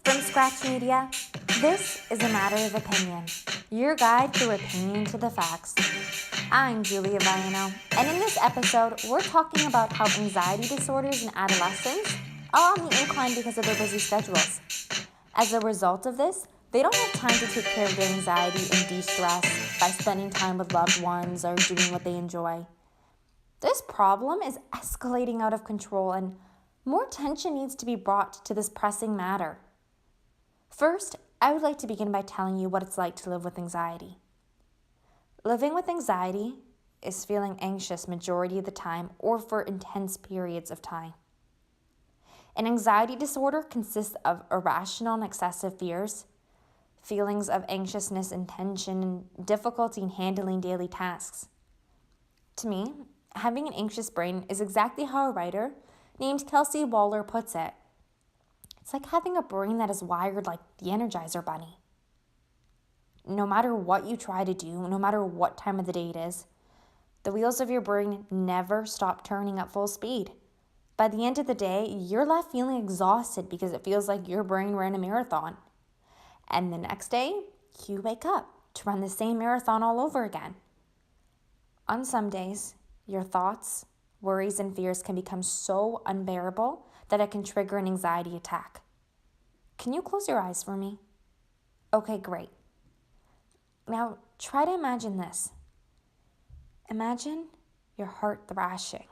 From Scratch Media, this is a matter of opinion, your guide through opinion to the facts. I'm Julia Viano, and in this episode, we're talking about how anxiety disorders in adolescents are on the incline because of their busy schedules. As a result of this, they don't have time to take care of their anxiety and de-stress by spending time with loved ones or doing what they enjoy. This problem is escalating out of control, and more attention needs to be brought to this pressing matter. First, I would like to begin by telling you what it's like to live with anxiety. Living with anxiety is feeling anxious majority of the time or for intense periods of time. An anxiety disorder consists of irrational and excessive fears, feelings of anxiousness and tension, and difficulty in handling daily tasks. To me, having an anxious brain is exactly how a writer named Kelsey Waller puts it. It's like having a brain that is wired like the Energizer Bunny. No matter what you try to do, no matter what time of the day it is, the wheels of your brain never stop turning at full speed. By the end of the day, you're left feeling exhausted because it feels like your brain ran a marathon. And the next day, you wake up to run the same marathon all over again. On some days, your thoughts, worries, and fears can become so unbearable that it can trigger an anxiety attack. Can you close your eyes for me? Okay, great. Now, try to imagine this. Imagine your heart thrashing,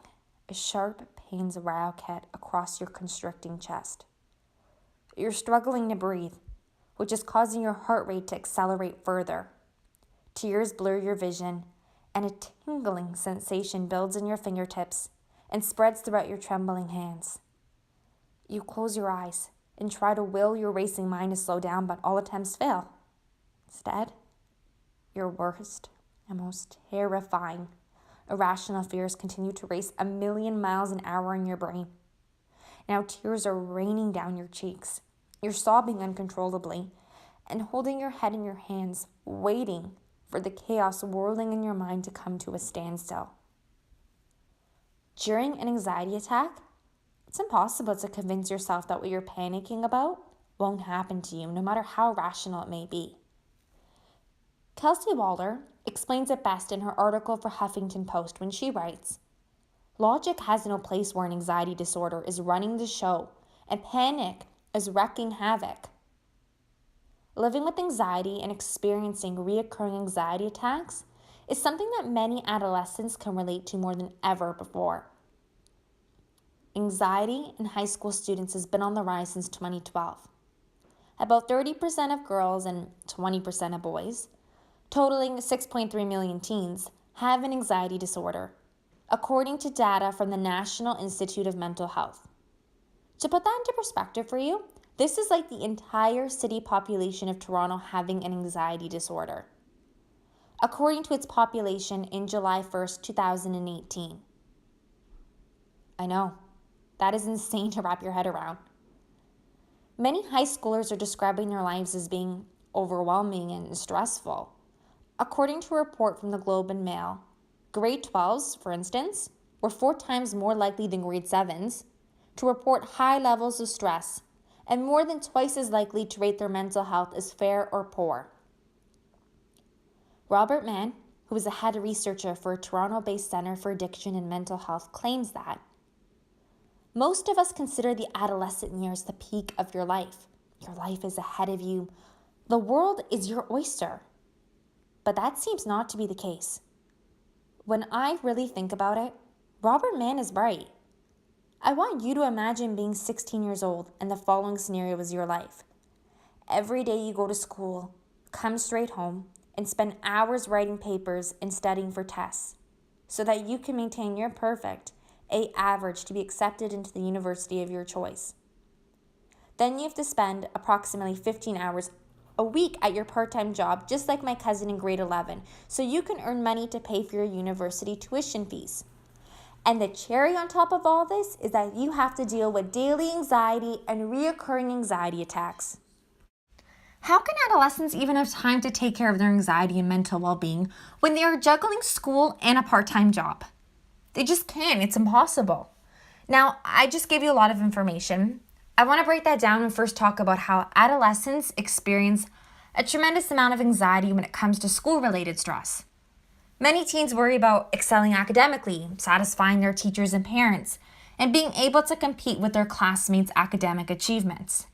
a sharp pain's racket across your constricting chest. You're struggling to breathe, which is causing your heart rate to accelerate further. Tears blur your vision, and a tingling sensation builds in your fingertips and spreads throughout your trembling hands. You close your eyes and try to will your racing mind to slow down, but all attempts fail. Instead, your worst and most terrifying irrational fears continue to race 1,000,000 miles an hour in your brain. Now tears are raining down your cheeks. You're sobbing uncontrollably and holding your head in your hands, waiting for the chaos whirling in your mind to come to a standstill. During an anxiety attack, it's impossible to convince yourself that what you're panicking about won't happen to you, no matter how rational it may be. Kelsey Waller explains it best in her article for Huffington Post when she writes, "Logic has no place where an anxiety disorder is running the show and panic is wreaking havoc." Living with anxiety and experiencing reoccurring anxiety attacks is something that many adolescents can relate to more than ever before. Anxiety in high school students has been on the rise since 2012. About 30% of girls and 20% of boys, totaling 6.3 million teens, have an anxiety disorder, according to data from the National Institute of Mental Health. To put that into perspective for you, this is like the entire city population of Toronto having an anxiety disorder, according to its population in July 1st, 2018. I know, that is insane to wrap your head around. Many high schoolers are describing their lives as being overwhelming and stressful. According to a report from the Globe and Mail, grade 12s, for instance, were 4 times more likely than grade 7s to report high levels of stress and more than twice as likely to rate their mental health as fair or poor. Robert Mann, who is a head researcher for a Toronto-based Center for Addiction and Mental Health, claims that most of us consider the adolescent years the peak of your life. Your life is ahead of you. The world is your oyster. But that seems not to be the case. When I really think about it, Robert Mann is right. I want you to imagine being 16 years old and the following scenario is your life. Every day you go to school, come straight home, and spend hours writing papers and studying for tests so that you can maintain your perfect A average to be accepted into the university of your choice. Then you have to spend approximately 15 hours a week at your part-time job, just like my cousin in grade 11, so you can earn money to pay for your university tuition fees. And the cherry on top of all this is that you have to deal with daily anxiety and reoccurring anxiety attacks. How can adolescents even have time to take care of their anxiety and mental well-being when they are juggling school and a part-time job? They just can't. It's impossible. Now, I just gave you a lot of information, I want to break that down and first talk about how adolescents experience a tremendous amount of anxiety when it comes to school-related stress. Many teens worry about excelling academically, satisfying their teachers and parents, and being able to compete with their classmates' academic achievements.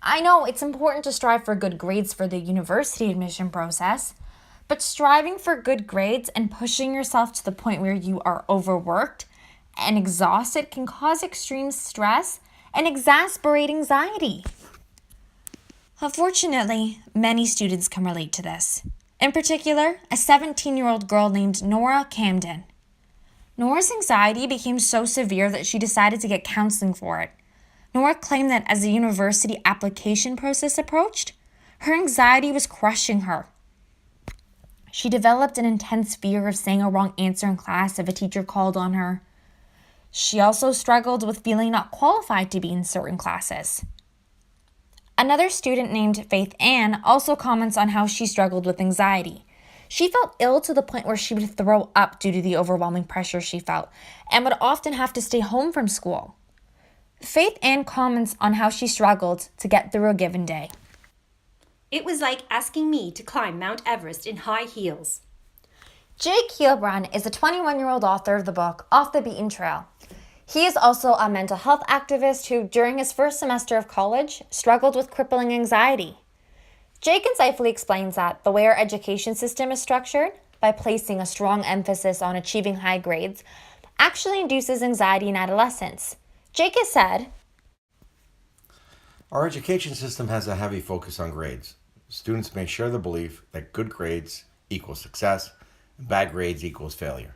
I know it's important to strive for good grades for the university admission process, but striving for good grades and pushing yourself to the point where you are overworked and exhausted can cause extreme stress and exacerbate anxiety. Unfortunately, many students can relate to this. In particular, a 17-year-old girl named Nora Camden. Nora's anxiety became so severe that she decided to get counseling for it. Nora claimed that as the university application process approached, her anxiety was crushing her. She developed an intense fear of saying a wrong answer in class if a teacher called on her. She also struggled with feeling not qualified to be in certain classes. Another student named Faith Ann also comments on how she struggled with anxiety. She felt ill to the point where she would throw up due to the overwhelming pressure she felt and would often have to stay home from school. Faith Ann comments on how she struggled to get through a given day. It was like asking me to climb Mount Everest in high heels. Jake Heilbrunn is a 21-year-old author of the book Off the Beaten Trail. He is also a mental health activist who, during his first semester of college, struggled with crippling anxiety. Jake insightfully explains that the way our education system is structured, by placing a strong emphasis on achieving high grades, actually induces anxiety in adolescents. Jake has said, "Our education system has a heavy focus on grades. Students may share the belief that good grades equals success and bad grades equals failure.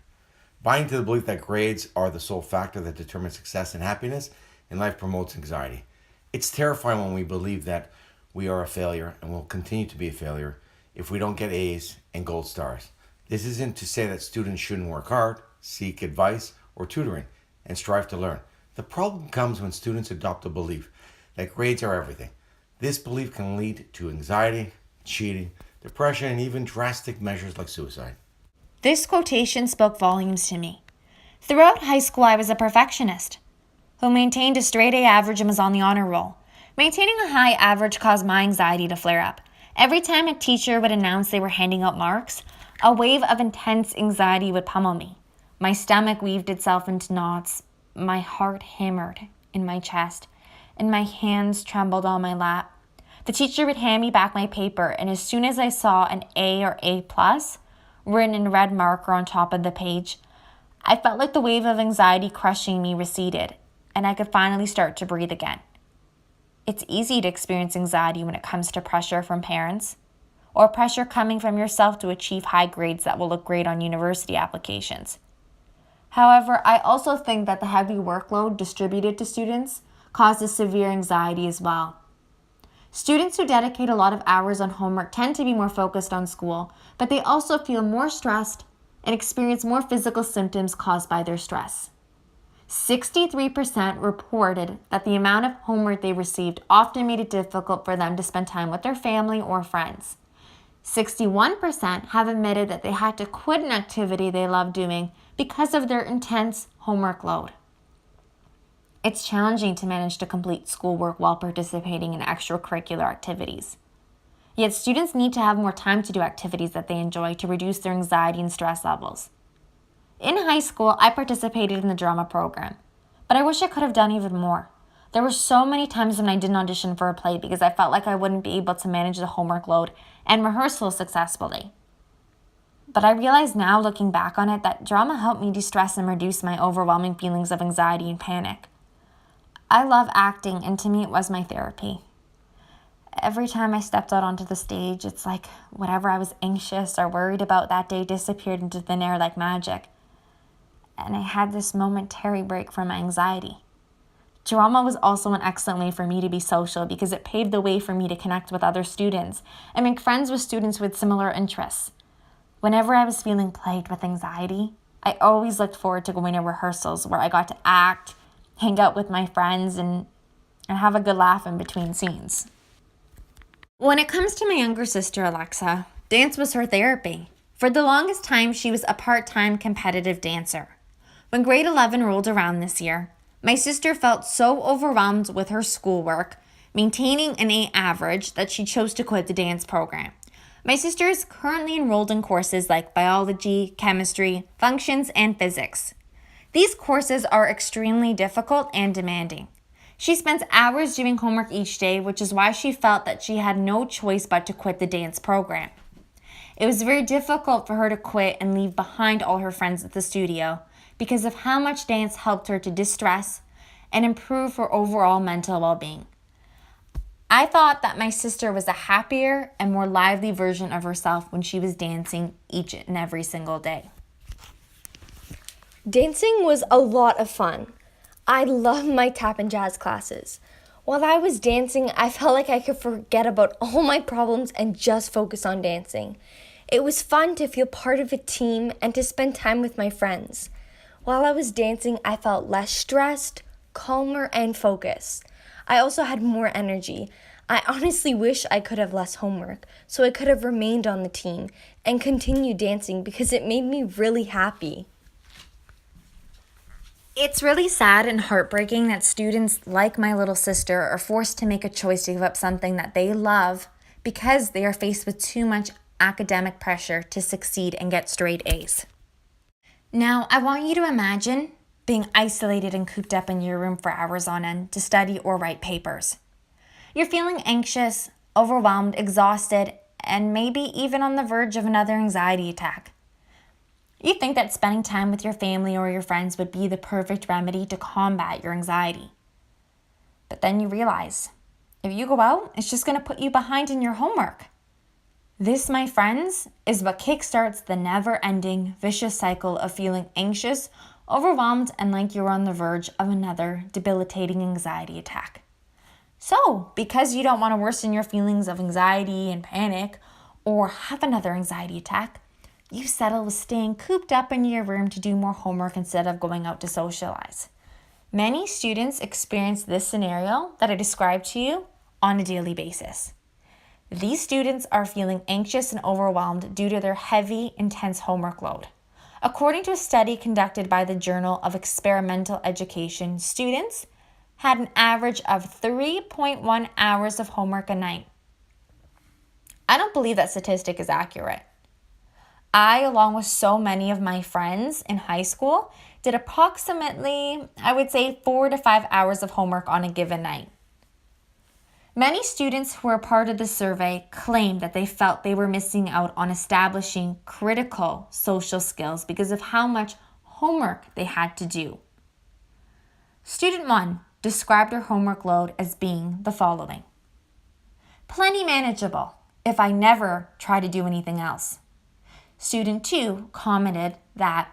Buying to the belief that grades are the sole factor that determines success and happiness in life promotes anxiety. It's terrifying when we believe that we are a failure and will continue to be a failure if we don't get A's and gold stars. This isn't to say that students shouldn't work hard, seek advice or tutoring, and strive to learn. The problem comes when students adopt a belief that grades are everything. This belief can lead to anxiety, cheating, depression, and even drastic measures like suicide." This quotation spoke volumes to me. Throughout high school, I was a perfectionist who maintained a straight A average and was on the honor roll. Maintaining a high average caused my anxiety to flare up. Every time a teacher would announce they were handing out marks, a wave of intense anxiety would pummel me. My stomach weaved itself into knots, my heart hammered in my chest, and my hands trembled on my lap. The teacher would hand me back my paper, and as soon as I saw an A or A+, written in red marker on top of the page, I felt like the wave of anxiety crushing me receded, and I could finally start to breathe again. It's easy to experience anxiety when it comes to pressure from parents, or pressure coming from yourself to achieve high grades that will look great on university applications. However, I also think that the heavy workload distributed to students causes severe anxiety as well. Students who dedicate a lot of hours on homework tend to be more focused on school, but they also feel more stressed and experience more physical symptoms caused by their stress. 63% reported that the amount of homework they received often made it difficult for them to spend time with their family or friends. 61% have admitted that they had to quit an activity they love doing because of their intense homework load. It's challenging to manage to complete schoolwork while participating in extracurricular activities. Yet students need to have more time to do activities that they enjoy to reduce their anxiety and stress levels. In high school, I participated in the drama program, but I wish I could have done even more. There were so many times when I didn't audition for a play because I felt like I wouldn't be able to manage the homework load and rehearsals successfully. But I realize now, looking back on it, that drama helped me de-stress and reduce my overwhelming feelings of anxiety and panic. I love acting, and to me it was my therapy. Every time I stepped out onto the stage, it's like whatever I was anxious or worried about that day disappeared into thin air like magic. And I had this momentary break from my anxiety. Drama was also an excellent way for me to be social because it paved the way for me to connect with other students and make friends with students with similar interests. Whenever I was feeling plagued with anxiety, I always looked forward to going to rehearsals where I got to act, hang out with my friends, and have a good laugh in between scenes. When it comes to my younger sister, Alexa, dance was her therapy. For the longest time, she was a part-time competitive dancer. When grade 11 rolled around this year, My sister felt so overwhelmed with her schoolwork, maintaining an A average, that she chose to quit the dance program. My sister is currently enrolled in courses like biology, chemistry, functions, and physics. These courses are extremely difficult and demanding. She spends hours doing homework each day, which is why she felt that she had no choice but to quit the dance program. It was very difficult for her to quit and leave behind all her friends at the studio because of how much dance helped her to distress and improve her overall mental well-being. I thought that my sister was a happier and more lively version of herself when she was dancing each and every single day. Dancing was a lot of fun. I loved my tap and jazz classes. While I was dancing, I felt like I could forget about all my problems and just focus on dancing. It was fun to feel part of a team and to spend time with my friends. While I was dancing, I felt less stressed, calmer, and focused. I also had more energy. I honestly wish I could have less homework, so I could have remained on the team and continued dancing because it made me really happy. It's really sad and heartbreaking that students like my little sister are forced to make a choice to give up something that they love because they are faced with too much academic pressure to succeed and get straight A's. Now, I want you to imagine being isolated and cooped up in your room for hours on end to study or write papers. You're feeling anxious, overwhelmed, exhausted, and maybe even on the verge of another anxiety attack. You think that spending time with your family or your friends would be the perfect remedy to combat your anxiety. But then you realize, if you go out, it's just going to put you behind in your homework. This, my friends, is what kickstarts the never-ending vicious cycle of feeling anxious, overwhelmed, and like you're on the verge of another debilitating anxiety attack. So, because you don't want to worsen your feelings of anxiety and panic or have another anxiety attack, you settle with staying cooped up in your room to do more homework instead of going out to socialize. Many students experience this scenario that I described to you on a daily basis. These students are feeling anxious and overwhelmed due to their heavy, intense homework load. According to a study conducted by the Journal of Experimental Education, students had an average of 3.1 hours of homework a night. I don't believe that statistic is accurate. I, along with so many of my friends in high school, did approximately, I would say, 4 to 5 hours of homework on a given night. Many students who were part of the survey claimed that they felt they were missing out on establishing critical social skills because of how much homework they had to do. Student 1 described her homework load as being the following: plenty manageable if I never try to do anything else. Student 2 commented that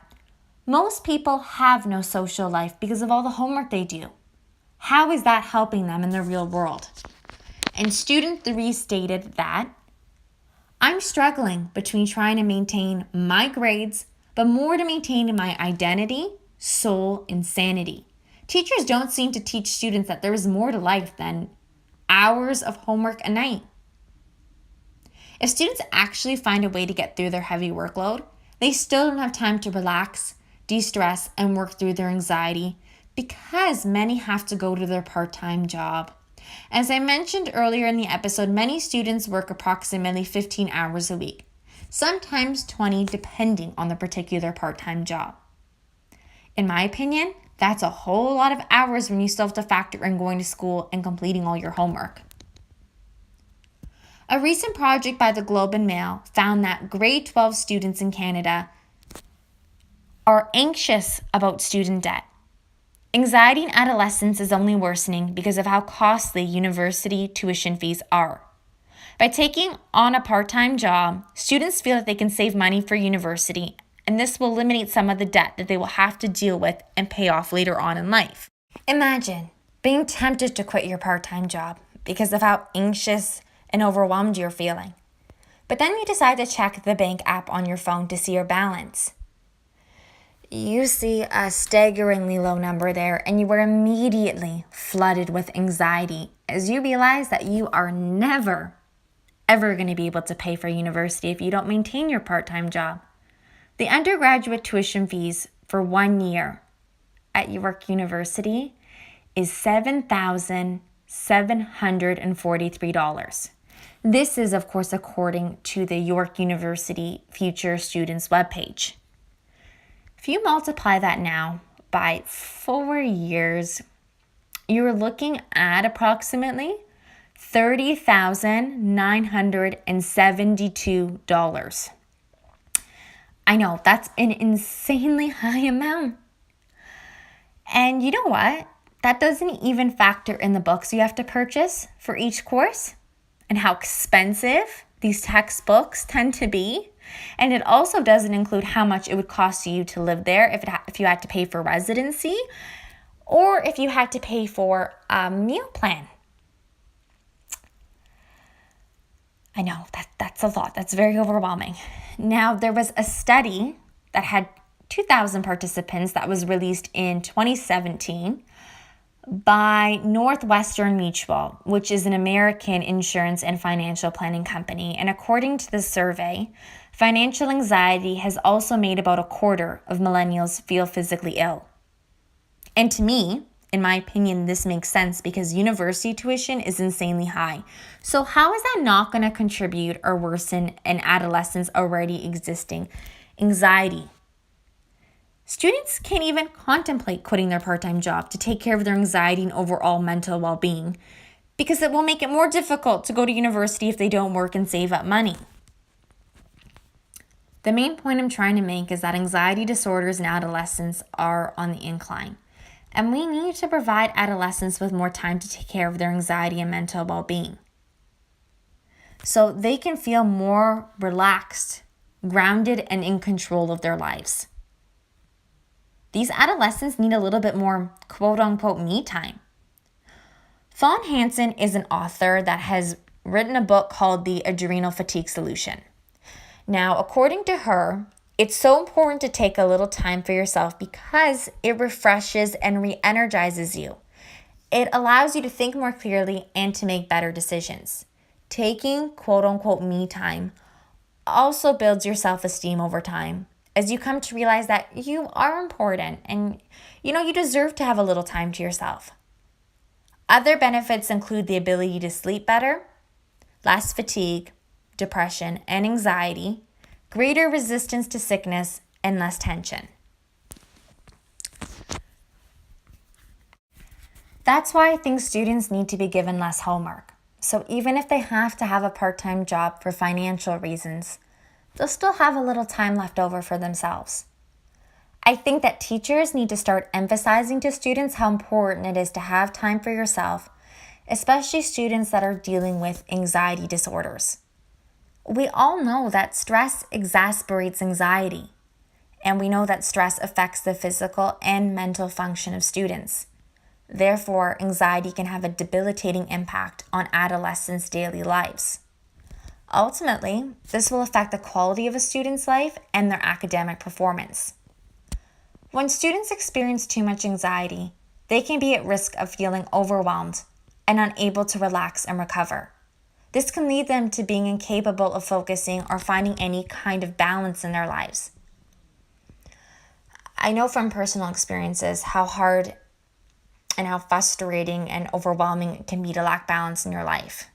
most people have no social life because of all the homework they do. How is that helping them in the real world? And student 3 stated that I'm struggling between trying to maintain my grades, but more to maintain my identity, soul, and sanity. Teachers don't seem to teach students that there is more to life than hours of homework a night. If students actually find a way to get through their heavy workload, they still don't have time to relax, de-stress, and work through their anxiety because many have to go to their part-time job. As I mentioned earlier in the episode, many students work approximately 15 hours a week, sometimes 20 depending on the particular part-time job. In my opinion, that's a whole lot of hours when you still have to factor in going to school and completing all your homework. A recent project by the Globe and Mail found that grade 12 students in Canada are anxious about student debt. Anxiety in adolescence is only worsening because of how costly university tuition fees are. By taking on a part-time job, students feel that they can save money for university, and this will eliminate some of the debt that they will have to deal with and pay off later on in life. Imagine being tempted to quit your part-time job because of how anxious and overwhelmed you're feeling. But then you decide to check the bank app on your phone to see your balance. You see a staggeringly low number there, and you are immediately flooded with anxiety as you realize that you are never, ever going to be able to pay for university if you don't maintain your part-time job. The undergraduate tuition fees for 1 year at York University is $7,743. This is, of course, according to the York University Future Students webpage. If you multiply that now by 4 years, you're looking at approximately $30,972. I know, that's an insanely high amount. And you know what? That doesn't even factor in the books you have to purchase for each course and how expensive these textbooks tend to be. And it also doesn't include how much it would cost you to live there if you had to pay for residency or if you had to pay for a meal plan. I know, that's a lot. That's very overwhelming. Now, there was a study that had 2,000 participants that was released in 2017 by Northwestern Mutual, which is an American insurance and financial planning company. And according to the survey, financial anxiety has also made about a quarter of millennials feel physically ill. And to me, in my opinion, this makes sense because university tuition is insanely high. So how is that not going to contribute or worsen an adolescent's already existing anxiety? Students can't even contemplate quitting their part-time job to take care of their anxiety and overall mental well-being because it will make it more difficult to go to university if they don't work and save up money. The main point I'm trying to make is that anxiety disorders in adolescents are on the incline. And we need to provide adolescents with more time to take care of their anxiety and mental well-being so they can feel more relaxed, grounded, and in control of their lives. These adolescents need a little bit more quote-unquote me time. Fawn Hansen is an author that has written a book called The Adrenal Fatigue Solution. Now, according to her, it's so important to take a little time for yourself because it refreshes and re-energizes you. It allows you to think more clearly and to make better decisions. Taking quote-unquote me time also builds your self-esteem over time as you come to realize that you are important and you deserve to have a little time to yourself. Other benefits include the ability to sleep better, less fatigue, depression, and anxiety, greater resistance to sickness, and less tension. That's why I think students need to be given less homework. So even if they have to have a part-time job for financial reasons, they'll still have a little time left over for themselves. I think that teachers need to start emphasizing to students how important it is to have time for yourself, especially students that are dealing with anxiety disorders. We all know that stress exacerbates anxiety, and we know that stress affects the physical and mental function of students. Therefore, anxiety can have a debilitating impact on adolescents' daily lives. Ultimately, this will affect the quality of a student's life and their academic performance. When students experience too much anxiety, they can be at risk of feeling overwhelmed and unable to relax and recover. This can lead them to being incapable of focusing or finding any kind of balance in their lives. I know from personal experiences how hard and how frustrating and overwhelming it can be to lack balance in your life.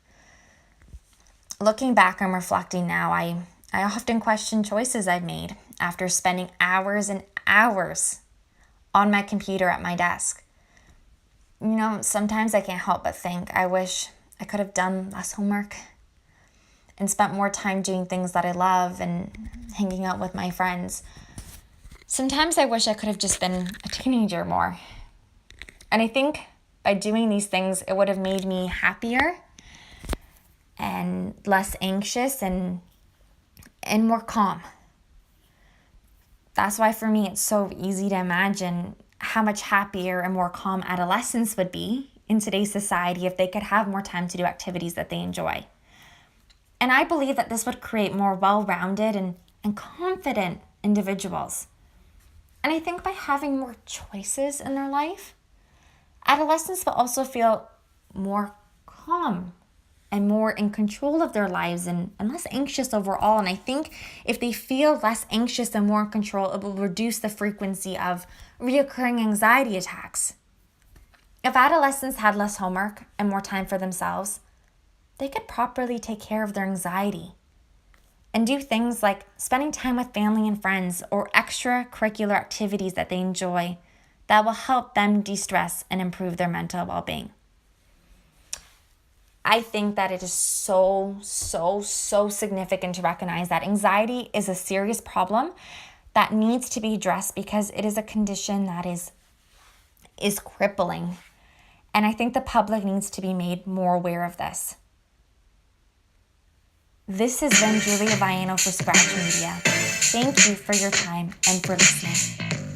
Looking back and reflecting now, I often question choices I've made after spending hours and hours on my computer at my desk. Sometimes I can't help but think, I wish I could have done less homework and spent more time doing things that I love and hanging out with my friends. Sometimes I wish I could have just been a teenager more. And I think by doing these things, it would have made me happier and less anxious and more calm. That's why for me, it's so easy to imagine how much happier and more calm adolescents would be in today's society if they could have more time to do activities that they enjoy. And I believe that this would create more well-rounded and confident individuals. And I think by having more choices in their life, adolescents will also feel more calm and more in control of their lives and less anxious overall. And I think if they feel less anxious and more in control, it will reduce the frequency of reoccurring anxiety attacks. If adolescents had less homework and more time for themselves, they could properly take care of their anxiety and do things like spending time with family and friends or extracurricular activities that they enjoy that will help them de-stress and improve their mental well-being. I think that it is so significant to recognize that anxiety is a serious problem that needs to be addressed because it is a condition that is crippling. And I think the public needs to be made more aware of this. This has been Julia Viano for Scratch Media. Thank you for your time and for listening.